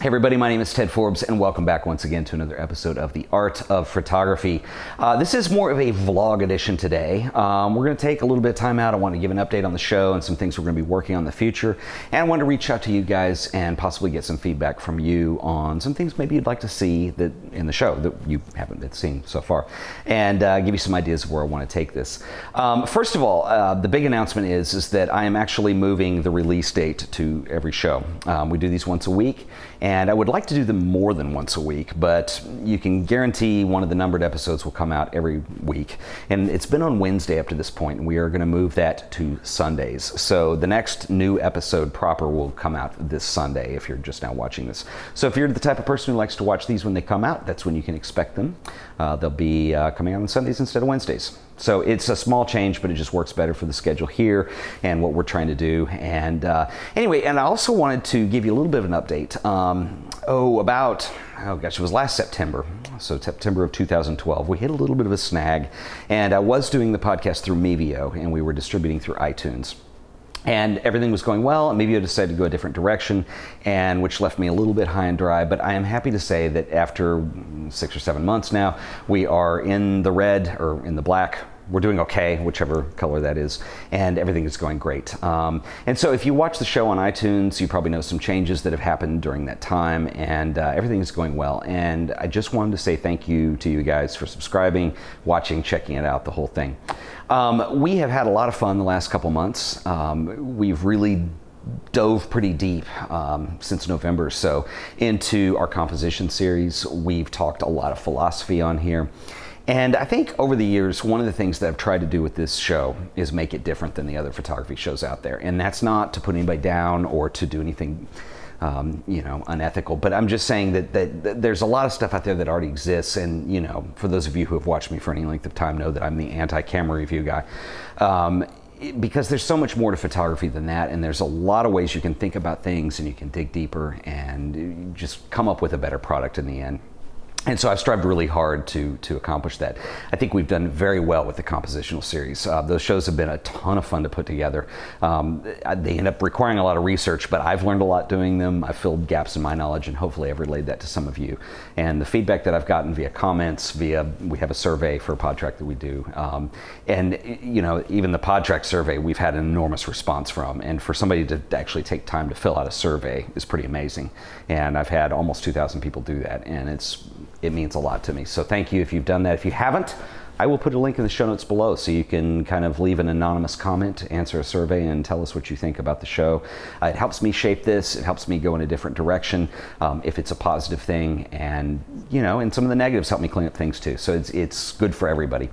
Hey everybody, my name is Ted Forbes and welcome back once again to another episode of The Art of Photography. This is more of a vlog edition today. We're going to take a little bit of time out. I want to give an update on the show and some things we're going to be working on in the future. And I want to reach out to you guys and possibly get some feedback from you on some things maybe you'd like to see that in the show that you haven't been seeing so far. And give you some ideas of where I want to take this. First of all, the big announcement is that I am actually moving the release date to every show. We do these once a week. And I would like to do them more than once a week, but you can guarantee one of the numbered episodes will come out every week. And it's been on Wednesday up to this point, and we are going to move that to Sundays. So the next new episode proper will come out this Sunday if you're just now watching this. So if you're the type of person who likes to watch these when they come out, that's when you can expect them. They'll be coming out on Sundays instead of Wednesdays. So it's a small change, but it just works better for the schedule here and what we're trying to do. And anyway, and I also wanted to give you a little bit of an update. It was last September. So September of 2012, we hit a little bit of a snag. And I was doing the podcast through Mevio, and we were distributing through iTunes. And everything was going well, and Mevio decided to go a different direction, and which left me a little bit high and dry. But I am happy to say that after 6 or 7 months now, we are in the red or in the black. We're doing okay, whichever color that is, and everything is going great. And so if you watch the show on iTunes, you probably know some changes that have happened during that time, and everything is going well. And I just wanted to say thank you to you guys for subscribing, watching, checking it out, the whole thing. We have had a lot of fun the last couple months. We've really dove pretty deep since November or so into our composition series. We've talked a lot of philosophy on here. And I think over the years, one of the things that I've tried to do with this show is make it different than the other photography shows out there. And that's not to put anybody down or to do anything unethical, but I'm just saying that there's a lot of stuff out there that already exists. And, you know, for those of you who have watched me for any length of time know that I'm the anti-camera review guy. Because there's so much more to photography than that, and there's a lot of ways you can think about things and you can dig deeper and just come up with a better product in the end. And so I've strived really hard to accomplish that. I think we've done very well with the compositional series. Those shows have been a ton of fun to put together. They end up requiring a lot of research, but I've learned a lot doing them. I've filled gaps in my knowledge, and hopefully I've relayed that to some of you. And the feedback that I've gotten via comments, we have a survey for Podtrac that we do. And you know, even the Podtrac survey, we've had an enormous response from. And for somebody to actually take time to fill out a survey is pretty amazing. And I've had almost 2,000 people do that, and it means a lot to me. So thank you if you've done that. If you haven't, I will put a link in the show notes below so you can kind of leave an anonymous comment, answer a survey, and tell us what you think about the show. It helps me shape this. It helps me go in a different direction if it's a positive thing. And, you know, and some of the negatives help me clean up things too. So it's good for everybody.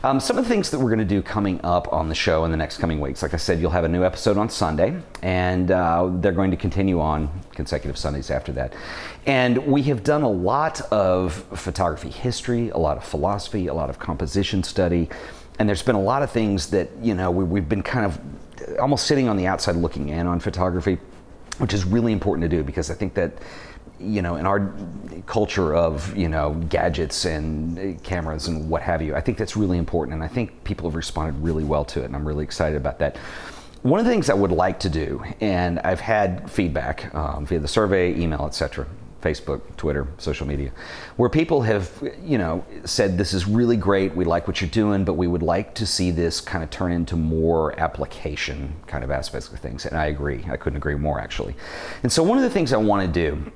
Some of the things that we're going to do coming up on the show in the next coming weeks, like I said, you'll have a new episode on Sunday, and they're going to continue on consecutive Sundays after that. And we have done a lot of photography history, a lot of philosophy, a lot of composition study, and there's been a lot of things that, you know, we've been kind of almost sitting on the outside looking in on photography, which is really important to do, because I think that, you know, in our culture of, you know, gadgets and cameras and what have you, I think that's really important, and I think people have responded really well to it, and I'm really excited about that. One of the things I would like to do, and I've had feedback via the survey, email, etc., Facebook, Twitter, social media, where people have, you know, said this is really great, we like what you're doing, but we would like to see this kind of turn into more application kind of aspects of things. And I agree. I couldn't agree more, actually. And so one of the things I want to do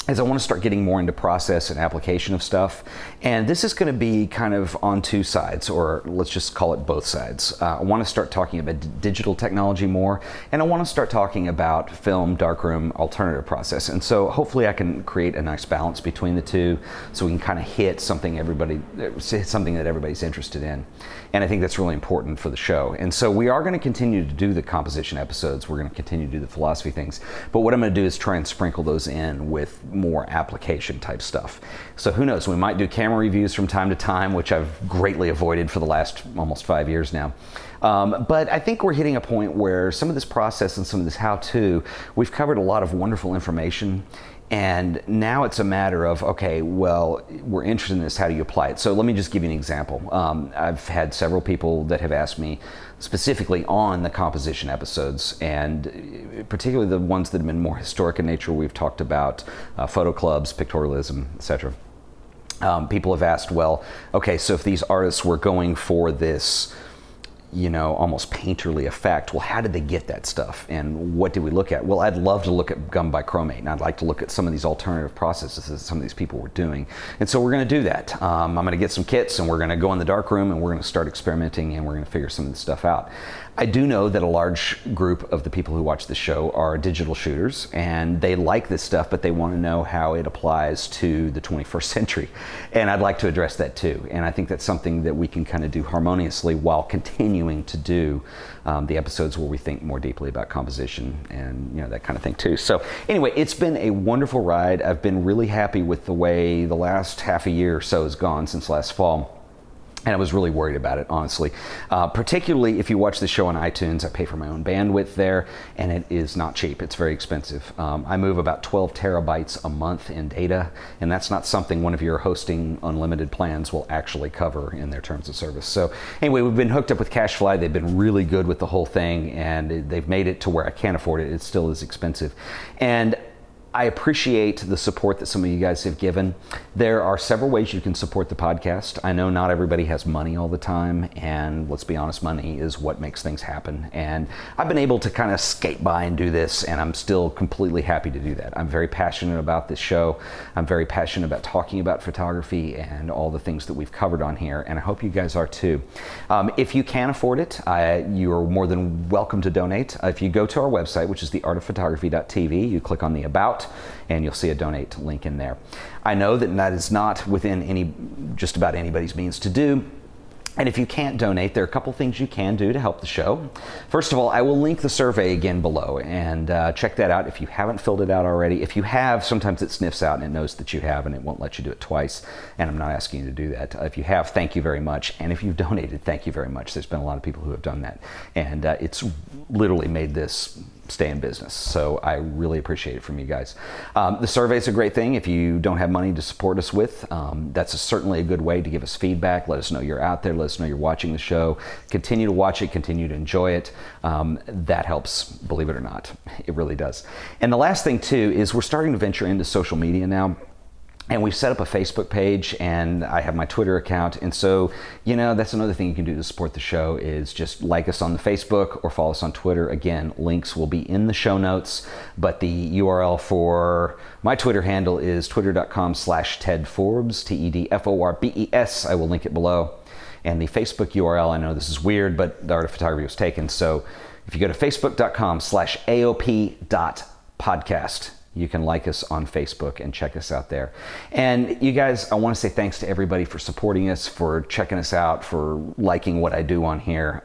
is I want to start getting more into process and application of stuff. And this is going to be kind of on two sides, or let's just call it both sides. I want to start talking about digital technology more, and I want to start talking about film, darkroom, alternative process. And so hopefully I can create a nice balance between the two so we can kind of hit something that everybody's interested in. And I think that's really important for the show. And so we are going to continue to do the composition episodes. We're going to continue to do the philosophy things. But what I'm going to do is try and sprinkle those in with more application type stuff. So who knows, we might do camera reviews from time to time, which I've greatly avoided for the last almost 5 years now. But I think we're hitting a point where some of this process and some of this how-to, we've covered a lot of wonderful information. And now it's a matter of, okay, well, we're interested in this, how do you apply it? So let me just give you an example. I've had several people that have asked me specifically on the composition episodes, and particularly the ones that have been more historic in nature. We've talked about photo clubs, pictorialism, etc. People have asked, well, okay, so if these artists were going for this, you know, almost painterly effect, well, how did they get that stuff, and what did we look at? Well, I'd love to look at gum bichromate, and I'd like to look at some of these alternative processes that some of these people were doing, and so we're going to do that. I'm going to get some kits, and we're going to go in the dark room, and we're going to start experimenting, and we're going to figure some of this stuff out. I do know that a large group of the people who watch the show are digital shooters, and they like this stuff, but they want to know how it applies to the 21st century, and I'd like to address that too. And I think that's something that we can kind of do harmoniously while continuing to do the episodes where we think more deeply about composition and, you know, that kind of thing too. So anyway, it's been a wonderful ride. I've been really happy with the way the last half a year or so has gone since last fall. And I was really worried about it, honestly. Particularly if you watch the show on iTunes, I pay for my own bandwidth there, and it is not cheap. It's very expensive. I move about 12 terabytes a month in data, and that's not something one of your hosting unlimited plans will actually cover in their terms of service. So anyway, we've been hooked up with CacheFly. They've been really good with the whole thing, and they've made it to where I can't afford it. It still is expensive. And I appreciate the support that some of you guys have given. There are several ways you can support the podcast. I know not everybody has money all the time, and let's be honest, money is what makes things happen. And I've been able to kind of skate by and do this, and I'm still completely happy to do that. I'm very passionate about this show. I'm very passionate about talking about photography and all the things that we've covered on here, and I hope you guys are too. If you can afford it, you are more than welcome to donate. If you go to our website, which is theartofphotography.tv, you click on the About, and you'll see a donate link in there. I know that that is not within just about anybody's means to do. And if you can't donate, there are a couple things you can do to help the show. First of all, I will link the survey again below, and check that out if you haven't filled it out already. If you have, sometimes it sniffs out and it knows that you have, and it won't let you do it twice, and I'm not asking you to do that. If you have, thank you very much, and if you've donated, thank you very much. There's been a lot of people who have done that, and it's literally made this stay in business. So I really appreciate it from you guys. The survey is a great thing. If you don't have money to support us with, that's certainly a good way to give us feedback. Let us know you're out there. Let us know you're watching the show. Continue to watch it. Continue to enjoy it. That helps, believe it or not. It really does. And the last thing too is we're starting to venture into social media now. And we've set up a Facebook page, and I have my Twitter account. And so, you know, that's another thing you can do to support the show is just like us on the Facebook or follow us on Twitter. Again, links will be in the show notes, but the URL for my Twitter handle is twitter.com/TedForbes, TEDFORBES. I will link it below. And the Facebook URL, I know this is weird, but the Art of Photography was taken. So if you go to facebook.com/AOP.podcast, you can like us on Facebook and check us out there. And you guys, I want to say thanks to everybody for supporting us, for checking us out, for liking what I do on here.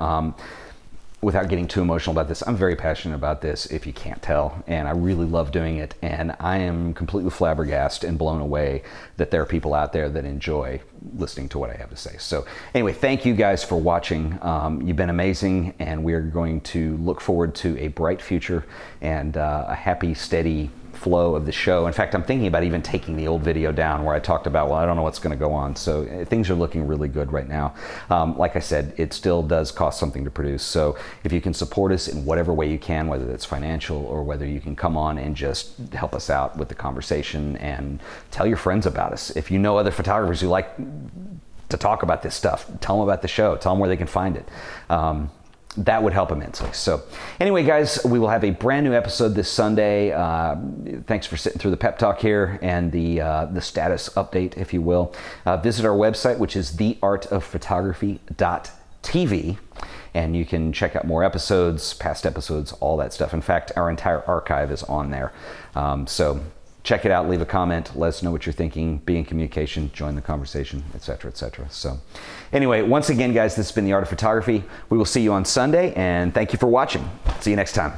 Without getting too emotional about this, I'm very passionate about this, if you can't tell, and I really love doing it. And I am completely flabbergasted and blown away that there are people out there that enjoy listening to what I have to say. So anyway, thank you guys for watching. You've been amazing, and we are going to look forward to a bright future and a happy, steady flow of the show. In fact, I'm thinking about even taking the old video down where I talked about, well, I don't know what's going to go on. So things are looking really good right now. Like I said, it still does cost something to produce. So if you can support us in whatever way you can, whether that's financial or whether you can come on and just help us out with the conversation and tell your friends about us. If you know other photographers who like to talk about this stuff, tell them about the show, tell them where they can find it. That would help immensely. So anyway, guys, we will have a brand new episode this Sunday. Thanks for sitting through the pep talk here and the status update, if you will. Visit our website, which is theartofphotography.tv, and you can check out more episodes, past episodes, all that stuff. In fact, our entire archive is on there. So check it out, leave a comment, let us know what you're thinking, be in communication, join the conversation, etc., etc. So anyway, once again, guys, this has been The Art of Photography. We will see you on Sunday, and thank you for watching. See you next time.